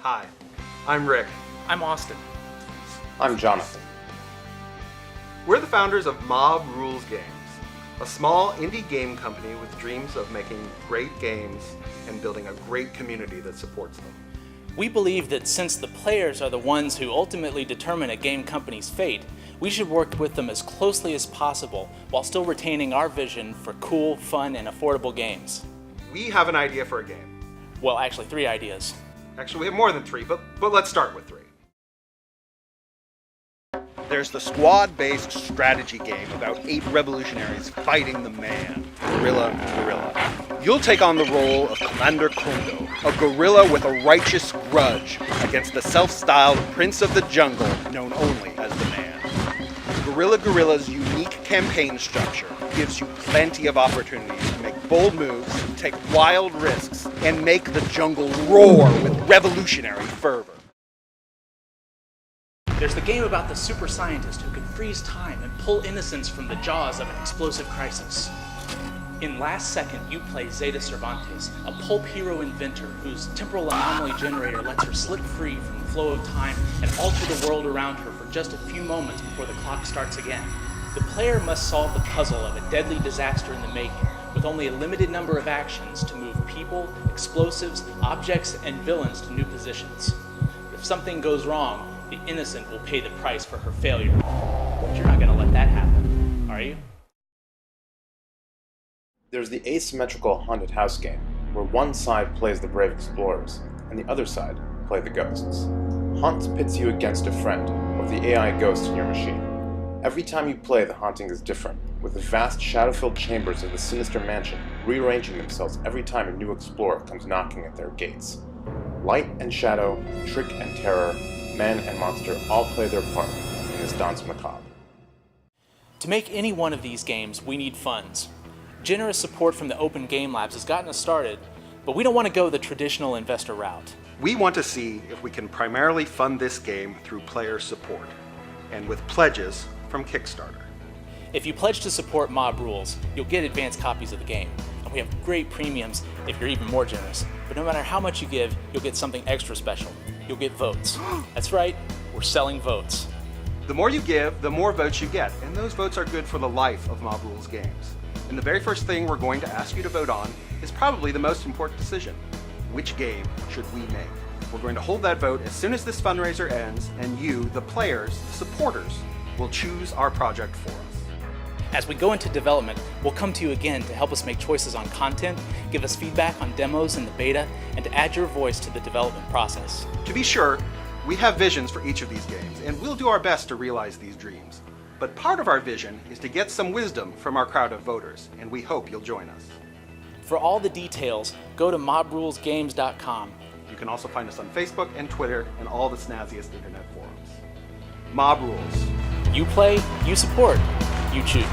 Hi, I'm Rick. I'm Austin. I'm Jonathan. We're the founders of Mob Rules Games, a small indie game company with dreams of making great games and building a great community that supports them. We believe that since the players are the ones who ultimately determine a game company's fate, we should work with them as closely as possible while still retaining our vision for cool, fun, and affordable games. We have an idea for a game. Well, actually 3 ideas. Actually, we have more than 3, but let's start with 3. There's the squad-based strategy game about 8 revolutionaries fighting the man, Guerrilla. You'll take on the role of Commander Kondo, a guerrilla with a righteous grudge against the self-styled Prince of the Jungle, known only as the Man. Guerrilla's unique campaign structure gives you plenty of opportunities to make bold moves, take wild risks, and make the jungle roar with revolutionary fervor. There's the game about the super scientist who can freeze time and pull innocence from the jaws of an explosive crisis. In Last Second, you play Zeta Cervantes, a pulp hero inventor whose temporal anomaly generator lets her slip free from the flow of time and alter the world around her for just a few moments before the clock starts again. The player must solve the puzzle of a deadly disaster in the making, with only a limited number of actions to move people, explosives, objects, and villains to new positions. If something goes wrong, the innocent will pay the price for her failure. But you're not going to let that happen, are you? There's the asymmetrical haunted house game, where one side plays the brave explorers, and the other side play the ghosts. Haunt pits you against a friend, or the AI ghost in your machine. Every time you play, the haunting is different, with the vast shadow-filled chambers of the sinister mansion rearranging themselves every time a new explorer comes knocking at their gates. Light and shadow, trick and terror, man and monster all play their part in this dance macabre. To make any one of these games, we need funds. Generous support from the Open Game Labs has gotten us started, but we don't want to go the traditional investor route. We want to see if we can primarily fund this game through player support, and with pledges from Kickstarter. If you pledge to support Mob Rules, you'll get advanced copies of the game. And we have great premiums if you're even more generous. But no matter how much you give, you'll get something extra special. You'll get votes. That's right, we're selling votes. The more you give, the more votes you get, and those votes are good for the life of Mob Rules games. And the very first thing we're going to ask you to vote on is probably the most important decision. Which game should we make? We're going to hold that vote as soon as this fundraiser ends, and you, the players, the supporters, will choose our project for us. As we go into development, we'll come to you again to help us make choices on content, give us feedback on demos in the beta, and to add your voice to the development process. To be sure, we have visions for each of these games, and we'll do our best to realize these dreams. But part of our vision is to get some wisdom from our crowd of voters, and we hope you'll join us. For all the details, go to mobrulesgames.com. You can also find us on Facebook and Twitter and all the snazziest internet forums. Mob Rules. You play, you support, you choose.